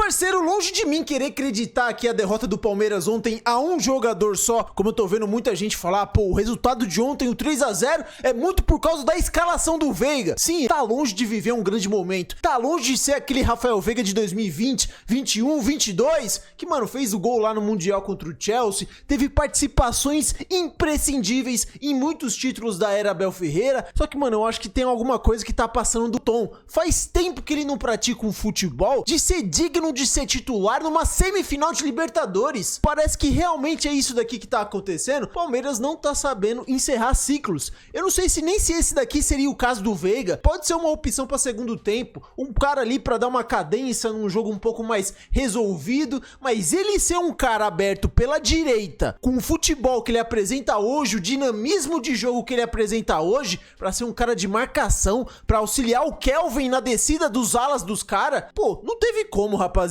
parceiro, longe de mim querer acreditar que a derrota do Palmeiras ontem a um jogador só, como eu tô vendo muita gente falar, pô, o resultado de ontem, o 3-0, é muito por causa da escalação do Veiga. Sim, tá longe de viver um grande momento, tá longe de ser aquele Rafael Veiga de 2020, 21, 22, que, mano, fez o gol lá no Mundial contra o Chelsea, teve participações imprescindíveis em muitos títulos da era Abel Ferreira, só que, mano, eu acho que tem alguma coisa que tá passando do tom. Faz tempo que ele não pratica um futebol de ser digno de ser titular numa semifinal de Libertadores. Parece que realmente é isso daqui que tá acontecendo. O Palmeiras não tá sabendo encerrar ciclos. Eu não sei se nem se esse daqui seria o caso do Veiga. Pode ser uma opção para segundo tempo, um cara ali para dar uma cadência num jogo um pouco mais resolvido, mas ele ser um cara aberto pela direita, com o futebol que ele apresenta hoje, o dinamismo de jogo que ele apresenta hoje, para ser um cara de marcação, para auxiliar o Kelvin na descida dos alas dos caras, pô, não teve como, rapaziada.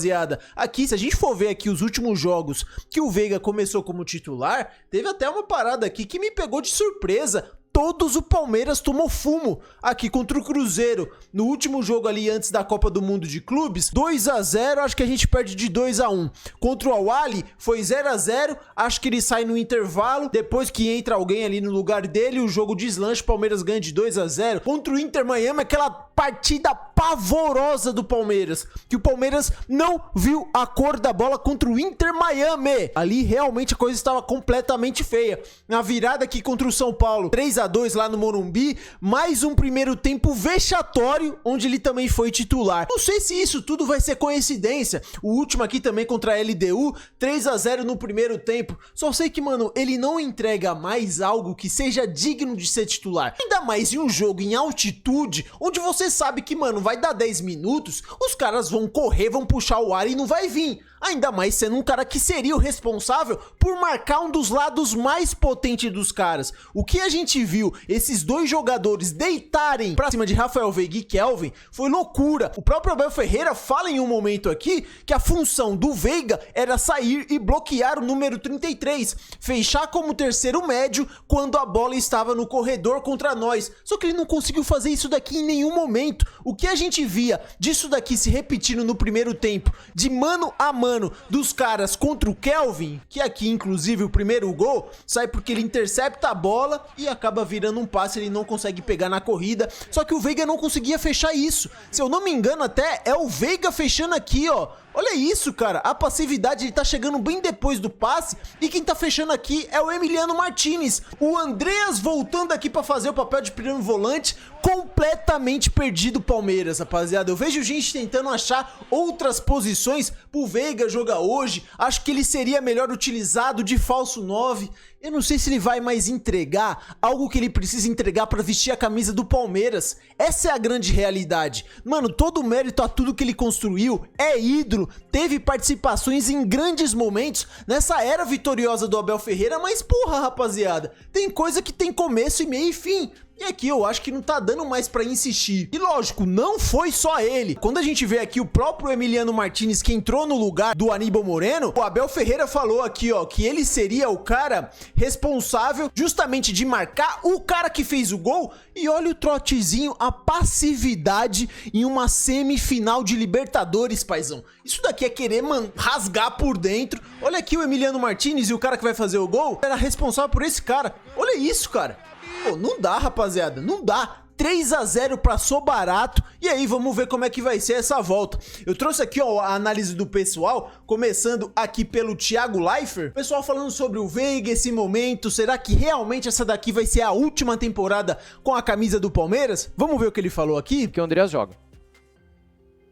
Aqui, se a gente for ver aqui os últimos jogos que o Veiga começou como titular, teve até uma parada aqui que me pegou de surpresa. Todos o Palmeiras tomou fumo aqui contra o Cruzeiro. No último jogo ali antes da Copa do Mundo de Clubes, 2-0, acho que a gente perde de 2-1. Contra o Al-Ahly foi 0-0, acho que ele sai no intervalo, depois que entra alguém ali no lugar dele, o jogo deslancha, o Palmeiras ganha de 2-0. Contra o Inter Miami, aquela partida pavorosa do Palmeiras, que o Palmeiras não viu a cor da bola contra o Inter Miami. Ali realmente a coisa estava completamente feia. Na virada aqui contra o São Paulo, 3-2 lá no Morumbi, mais um primeiro tempo vexatório, onde ele também foi titular. Não sei se isso tudo vai ser coincidência. O último aqui também contra a LDU, 3-0 no primeiro tempo. Só sei que, mano, ele não entrega mais algo que seja digno de ser titular. Ainda mais em um jogo em altitude, onde você sabe que, mano, vai dar 10 minutos, os caras vão correr, vão puxar o ar e não vai vir. Ainda mais sendo um cara que seria o responsável por marcar um dos lados mais potentes dos caras. O que a gente viu esses dois jogadores deitarem pra cima de Rafael Veiga e Kelvin foi loucura. O próprio Abel Ferreira fala em um momento aqui que a função do Veiga era sair e bloquear o número 33, fechar como terceiro médio quando a bola estava no corredor contra nós. Só que ele não conseguiu fazer isso daqui em nenhum momento. O que a gente via disso daqui se repetindo no primeiro tempo, de mano a mano dos caras contra o Kelvin, que aqui inclusive o primeiro gol sai porque ele intercepta a bola e acaba virando um passe, ele não consegue pegar na corrida, só que o Veiga não conseguia fechar isso. Se eu não me engano até é o Veiga fechando aqui, ó. Olha isso, cara, a passividade, ele tá chegando bem depois do passe e quem tá fechando aqui é o Emiliano Martinez. O Andreas voltando aqui pra fazer o papel de primeiro volante, completamente perdido o Palmeiras, rapaziada. Eu vejo gente tentando achar outras posições pro Veiga jogar hoje, acho que ele seria melhor utilizado de falso 9. Eu não sei se ele vai mais entregar algo que ele precisa entregar pra vestir a camisa do Palmeiras. Essa é a grande realidade. Mano, todo o mérito a tudo que ele construiu, é ídolo, teve participações em grandes momentos nessa era vitoriosa do Abel Ferreira, mas porra, rapaziada, tem coisa que tem começo e meio e fim. E aqui eu acho que não tá dando mais pra insistir. E lógico, não foi só ele. Quando a gente vê aqui o próprio Emiliano Martinez que entrou no lugar do Aníbal Moreno, o Abel Ferreira falou aqui, ó, que ele seria o cara responsável justamente de marcar o cara que fez o gol. E olha o trotezinho, a passividade em uma semifinal de Libertadores, paizão. Isso daqui é querer, mano, rasgar por dentro. Olha aqui o Emiliano Martinez e o cara que vai fazer o gol era responsável por esse cara. Olha isso, cara. Pô, não dá, rapaziada, não dá. 3-0 pra Sobarato. E aí, vamos ver como é que vai ser essa volta. Eu trouxe aqui, ó, a análise do pessoal, começando aqui pelo Thiago Leifert. O pessoal falando sobre o Veiga, esse momento. Será que realmente essa daqui vai ser a última temporada com a camisa do Palmeiras? Vamos ver o que ele falou aqui. Que o Andreas joga.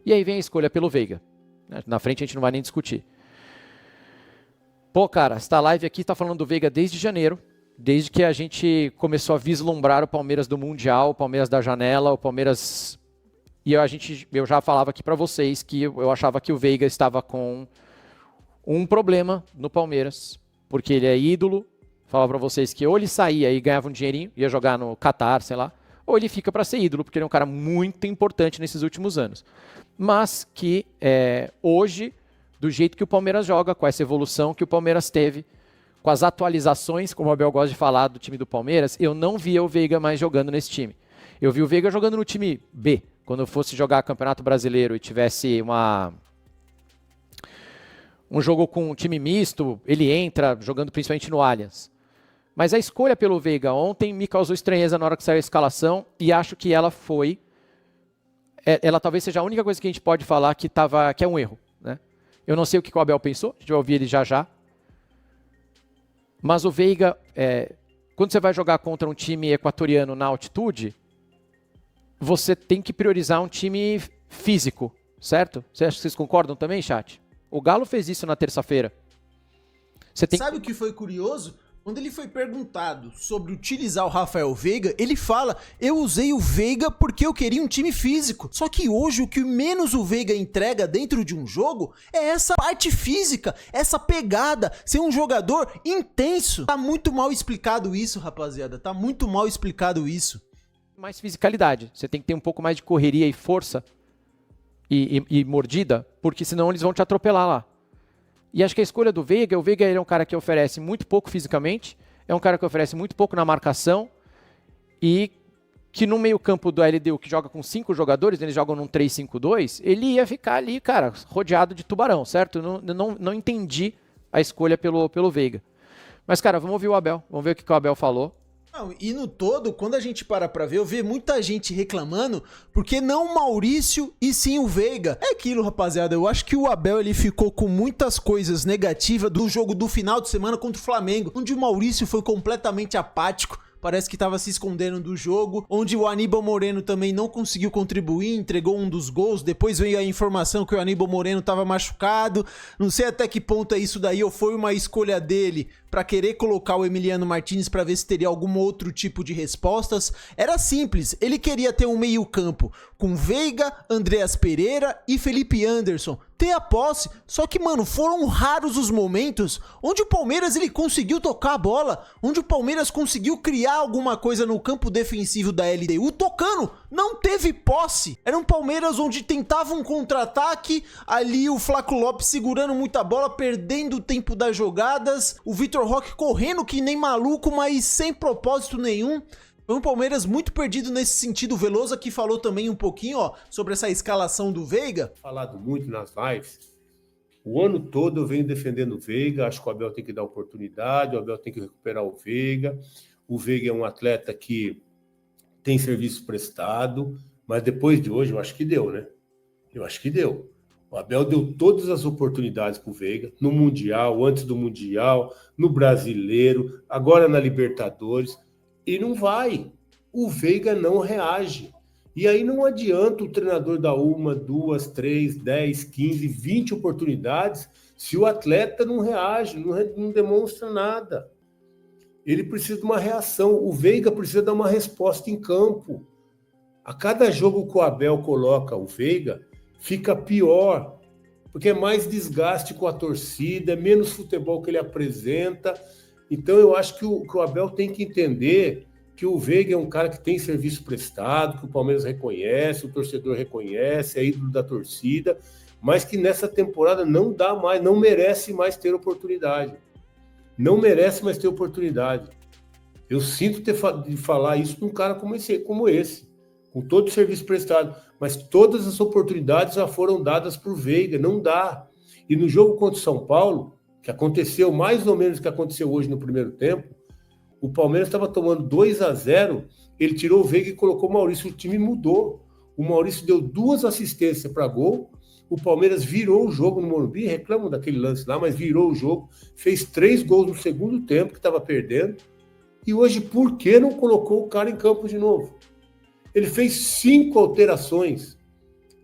E aí vem a escolha pelo Veiga. Na frente a gente não vai nem discutir. Pô, cara, esta live aqui tá falando do Veiga desde janeiro. Desde que a gente começou a vislumbrar o Palmeiras do Mundial, o Palmeiras da janela, o Palmeiras... E eu já falava aqui pra vocês que eu achava que o Veiga estava com um problema no Palmeiras, porque ele é ídolo. Falava pra vocês que ou ele saía e ganhava um dinheirinho, ia jogar no Qatar, sei lá, ou ele fica pra ser ídolo, porque ele é um cara muito importante nesses últimos anos. Mas que hoje, do jeito que o Palmeiras joga, com essa evolução que o Palmeiras teve, com as atualizações, como o Abel gosta de falar, do time do Palmeiras, eu não via o Veiga mais jogando nesse time. Eu vi o Veiga jogando no time B. Quando eu fosse jogar Campeonato Brasileiro e tivesse uma um jogo com um time misto, ele entra jogando principalmente no Allianz. Mas a escolha pelo Veiga ontem me causou estranheza na hora que saiu a escalação e acho que ela foi... Ela talvez seja a única coisa que a gente pode falar que é um erro, né? Eu não sei o que o Abel pensou, a gente vai ouvir ele já já. Mas o Veiga, quando você vai jogar contra um time equatoriano na altitude, você tem que priorizar um time físico, certo? Vocês concordam também, chat? O Galo fez isso na terça-feira. Sabe o que foi curioso? Quando ele foi perguntado sobre utilizar o Rafael Veiga, ele fala, eu usei o Veiga porque eu queria um time físico. Só que hoje o que menos o Veiga entrega dentro de um jogo é essa parte física, essa pegada, ser um jogador intenso. Tá muito mal explicado isso, rapaziada, tá muito mal explicado isso. Mais fisicalidade, você tem que ter um pouco mais de correria e força e mordida, porque senão eles vão te atropelar lá. E acho que a escolha do Veiga, o Veiga ele é um cara que oferece muito pouco fisicamente, é um cara que oferece muito pouco na marcação e que no meio campo do LDU, que joga com 5 jogadores, eles jogam num 3-5-2, ele ia ficar ali, cara, rodeado de tubarão, certo? Não entendi a escolha pelo Veiga. Mas, cara, vamos ouvir o Abel, vamos ver o que o Abel falou. Não, e no todo, quando a gente para pra ver, eu vejo muita gente reclamando, porque não o Maurício e sim o Veiga. É aquilo, rapaziada, eu acho que o Abel ele ficou com muitas coisas negativas do jogo do final de semana contra o Flamengo, onde o Maurício foi completamente apático. Parece que estava se escondendo do jogo, onde o Aníbal Moreno também não conseguiu contribuir, entregou um dos gols, depois veio a informação que o Aníbal Moreno estava machucado, não sei até que ponto é isso daí, ou foi uma escolha dele para querer colocar o Emiliano Martínez para ver se teria algum outro tipo de respostas. Era simples, ele queria ter um meio campo com Veiga, Andreas Pereira e Felipe Anderson, ter a posse, só que, mano, foram raros os momentos onde o Palmeiras ele conseguiu tocar a bola, onde o Palmeiras conseguiu criar alguma coisa no campo defensivo da LDU tocando, não teve posse. Era um Palmeiras onde tentava um contra-ataque, ali o Flaco Lopes segurando muita bola, perdendo o tempo das jogadas, o Vitor Roque correndo que nem maluco, mas sem propósito nenhum. Foi um Palmeiras muito perdido nesse sentido. O Veloso aqui falou também um pouquinho, ó, sobre essa escalação do Veiga. Falado muito nas lives. O ano todo eu venho defendendo o Veiga. Acho que o Abel tem que dar oportunidade, o Abel tem que recuperar o Veiga. O Veiga é um atleta que tem serviço prestado, mas depois de hoje eu acho que deu, né? Eu acho que deu. O Abel deu todas as oportunidades para o Veiga, no Mundial, antes do Mundial, no Brasileiro, agora na Libertadores. E não vai. O Veiga não reage. E aí não adianta o treinador dar 1, 2, 3, 10, 15, 20 oportunidades se o atleta não reage, não demonstra nada. Ele precisa de uma reação. O Veiga precisa dar uma resposta em campo. A cada jogo que o Abel coloca o Veiga, fica pior. Porque é mais desgaste com a torcida, é menos futebol que ele apresenta. Então, eu acho que o Abel tem que entender que o Veiga é um cara que tem serviço prestado, que o Palmeiras reconhece, o torcedor reconhece, é ídolo da torcida, mas que nessa temporada não dá mais, não merece mais ter oportunidade. Não merece mais ter oportunidade. Eu sinto de falar isso de um cara como esse, com todo o serviço prestado, mas todas as oportunidades já foram dadas por Veiga, não dá. E no jogo contra o São Paulo, que aconteceu mais ou menos o que aconteceu hoje no primeiro tempo, o Palmeiras estava tomando 2-0, ele tirou o Veiga e colocou o Maurício, o time mudou. O Maurício deu 2 assistências para gol, o Palmeiras virou o jogo no Morumbi, reclamam daquele lance lá, mas virou o jogo, fez 3 gols no segundo tempo, que estava perdendo, e hoje por que não colocou o cara em campo de novo? Ele fez 5 alterações,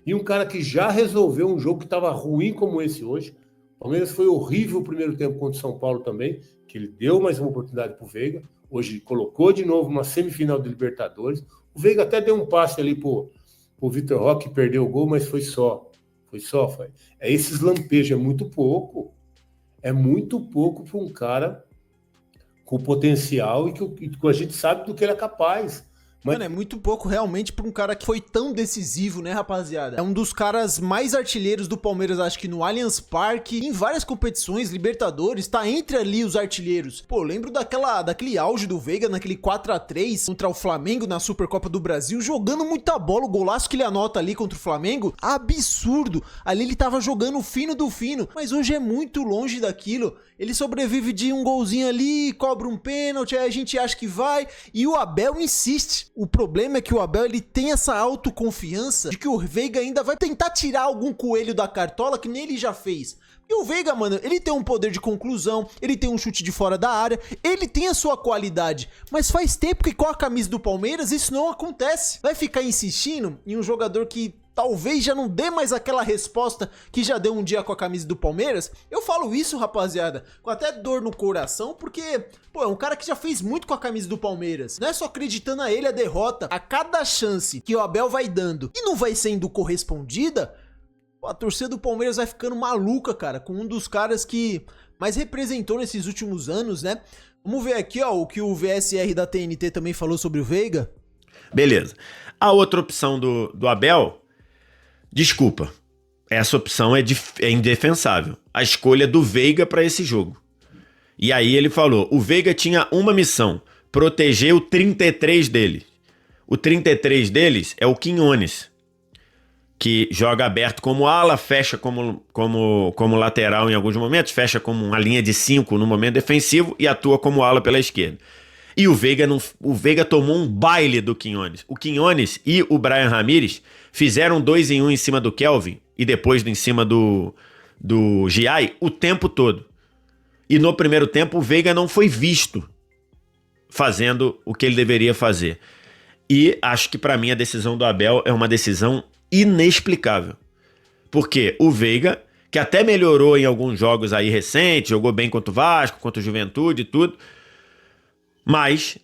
e um cara que já resolveu um jogo que estava ruim como esse hoje. O Palmeiras foi horrível o primeiro tempo contra o São Paulo também, que ele deu mais uma oportunidade para o Veiga. Hoje colocou de novo uma semifinal de Libertadores. O Veiga até deu um passe ali para o Vitor Roque, perdeu o gol, mas foi só. É esses lampejos, é muito pouco. É muito pouco para um cara com potencial e que a gente sabe do que ele é capaz. Mano, é muito pouco realmente pra um cara que foi tão decisivo, né, rapaziada? É um dos caras mais artilheiros do Palmeiras, acho que no Allianz Parque, em várias competições, Libertadores, tá entre ali os artilheiros. Pô, lembro daquele auge do Veiga, naquele 4-3 contra o Flamengo na Supercopa do Brasil, jogando muita bola, o golaço que ele anota ali contra o Flamengo, absurdo. Ali ele tava jogando fino do fino, mas hoje é muito longe daquilo. Ele sobrevive de um golzinho ali, cobra um pênalti, aí a gente acha que vai, e o Abel insiste. O problema é que o Abel, ele tem essa autoconfiança de que o Veiga ainda vai tentar tirar algum coelho da cartola que nem ele já fez. E o Veiga, mano, ele tem um poder de conclusão, ele tem um chute de fora da área, ele tem a sua qualidade, mas faz tempo que com a camisa do Palmeiras isso não acontece. Vai ficar insistindo em um jogador que talvez já não dê mais aquela resposta que já deu um dia com a camisa do Palmeiras? Eu falo isso, rapaziada, com até dor no coração, porque, pô, é um cara que já fez muito com a camisa do Palmeiras. Não é só acreditando a ele a derrota. A cada chance que o Abel vai dando e não vai sendo correspondida, pô, a torcida do Palmeiras vai ficando maluca, cara, com um dos caras que mais representou nesses últimos anos, né? Vamos ver aqui, ó, o que o VSR da TNT também falou sobre o Veiga. Beleza. A outra opção do Abel... Desculpa, essa opção é indefensável. A escolha do Veiga para esse jogo. E aí ele falou, o Veiga tinha uma missão, proteger o 33 dele. O 33 deles é o Quiñones, que joga aberto como ala, fecha como lateral em alguns momentos, fecha como uma linha de 5 no momento defensivo e atua como ala pela esquerda. E o Veiga tomou um baile do Quiñones. O Quiñones e o Bryan Ramírez fizeram 2 em 1 em cima do Kelvin e depois em cima do Giai o tempo todo. E no primeiro tempo o Veiga não foi visto fazendo o que ele deveria fazer. E acho que para mim a decisão do Abel é uma decisão inexplicável. Porque o Veiga, que até melhorou em alguns jogos aí recentes, jogou bem contra o Vasco, contra o Juventude e tudo, mas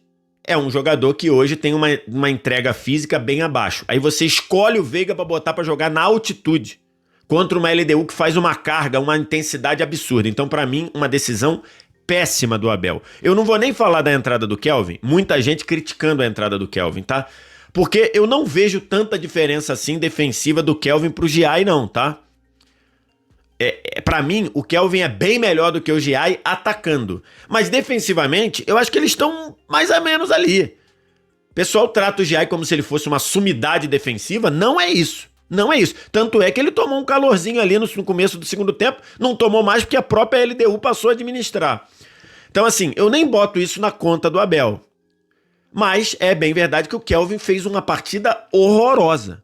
é um jogador que hoje tem uma entrega física bem abaixo. Aí você escolhe o Veiga para botar para jogar na altitude contra uma LDU que faz uma carga, uma intensidade absurda. Então, para mim, uma decisão péssima do Abel. Eu não vou nem falar da entrada do Kelvin, muita gente criticando a entrada do Kelvin, tá? Porque eu não vejo tanta diferença assim defensiva do Kelvin pro Giai não, tá? Pra mim, o Kelvin é bem melhor do que o Giai atacando. Mas defensivamente, eu acho que eles estão mais ou menos ali. O pessoal trata o Giai como se ele fosse uma sumidade defensiva. Não é isso. Não é isso. Tanto é que ele tomou um calorzinho ali no começo do segundo tempo. Não tomou mais porque a própria LDU passou a administrar. Então, assim, eu nem boto isso na conta do Abel. Mas é bem verdade que o Kelvin fez uma partida horrorosa.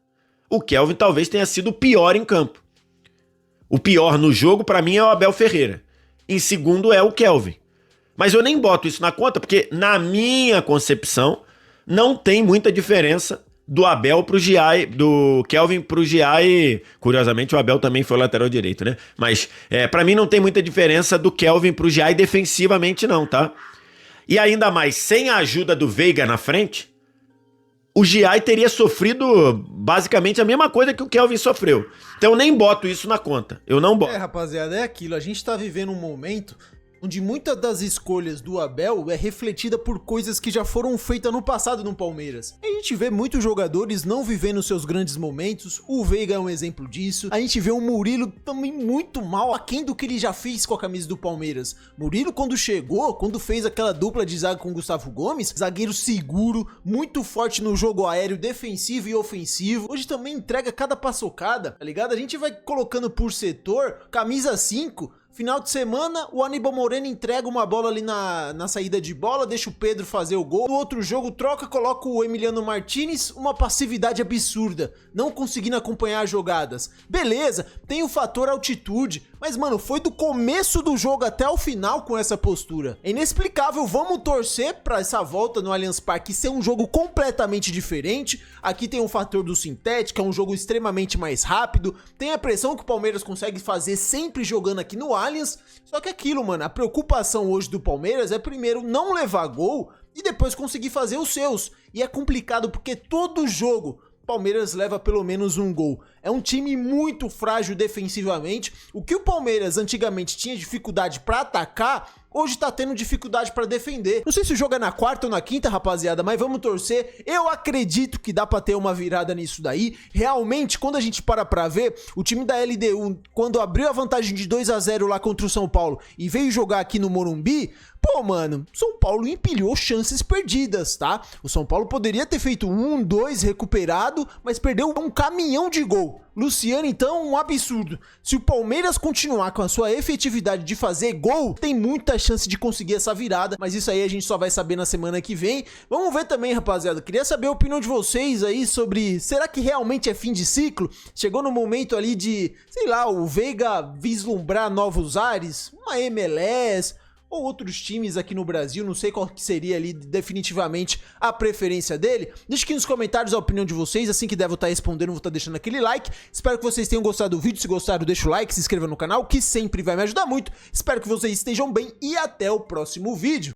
O Kelvin talvez tenha sido o pior em campo. O pior no jogo, pra mim, é o Abel Ferreira. Em segundo é o Kelvin. Mas eu nem boto isso na conta, porque na minha concepção, não tem muita diferença do Abel pro Giai, do Kelvin pro Giai. Curiosamente, o Abel também foi lateral direito, né? Mas pra mim não tem muita diferença do Kelvin pro Giai defensivamente não, tá? E ainda mais, sem a ajuda do Veiga na frente, o Giai teria sofrido basicamente a mesma coisa que o Kelvin sofreu. Então eu nem boto isso na conta. Eu não boto. Rapaziada, é aquilo. A gente tá vivendo um momento onde muitas das escolhas do Abel é refletida por coisas que já foram feitas no passado no Palmeiras. A gente vê muitos jogadores não vivendo seus grandes momentos, o Veiga é um exemplo disso. A gente vê o Murilo também muito mal, aquém do que ele já fez com a camisa do Palmeiras. Murilo, quando chegou, quando fez aquela dupla de zaga com o Gustavo Gomes, zagueiro seguro, muito forte no jogo aéreo, defensivo e ofensivo. Hoje também entrega cada paçocada, tá ligado? A gente vai colocando por setor, camisa 5... Final de semana, o Aníbal Moreno entrega uma bola ali na saída de bola, deixa o Pedro fazer o gol. No outro jogo, troca, coloca o Emiliano Martinez, uma passividade absurda, não conseguindo acompanhar as jogadas. Beleza, tem o fator altitude, mas, mano, foi do começo do jogo até o final com essa postura. É inexplicável, vamos torcer pra essa volta no Allianz Parque ser um jogo completamente diferente. Aqui tem o fator do sintético, é um jogo extremamente mais rápido, tem a pressão que o Palmeiras consegue fazer sempre jogando aqui no Allianz. Só que aquilo, mano, a preocupação hoje do Palmeiras é primeiro não levar gol e depois conseguir fazer os seus. E é complicado porque todo jogo Palmeiras leva pelo menos um gol. É um time muito frágil defensivamente. O que o Palmeiras antigamente tinha dificuldade pra atacar, hoje tá tendo dificuldade pra defender. Não sei se o jogo é na quarta ou na quinta, rapaziada, mas vamos torcer. Eu acredito que dá pra ter uma virada nisso daí. Realmente, quando a gente para pra ver, o time da LDU, quando abriu a vantagem de 2-0 lá contra o São Paulo e veio jogar aqui no Morumbi, pô, mano, São Paulo empilhou chances perdidas, tá? O São Paulo poderia ter feito 1-2 recuperado, mas perdeu um caminhão de gol. Luciano, então, um absurdo. Se o Palmeiras continuar com a sua efetividade de fazer gol, tem muita chance de conseguir essa virada, mas isso aí a gente só vai saber na semana que vem. Vamos ver também, rapaziada, queria saber a opinião de vocês aí sobre, será que realmente é fim de ciclo? Chegou no momento ali de, sei lá, o Veiga vislumbrar novos ares, uma MLS ou outros times aqui no Brasil, não sei qual que seria ali definitivamente a preferência dele. Deixa aqui nos comentários a opinião de vocês, assim que der vou estar respondendo, vou estar deixando aquele like. Espero que vocês tenham gostado do vídeo, se gostaram deixa o like, se inscreva no canal, que sempre vai me ajudar muito. Espero que vocês estejam bem e até o próximo vídeo.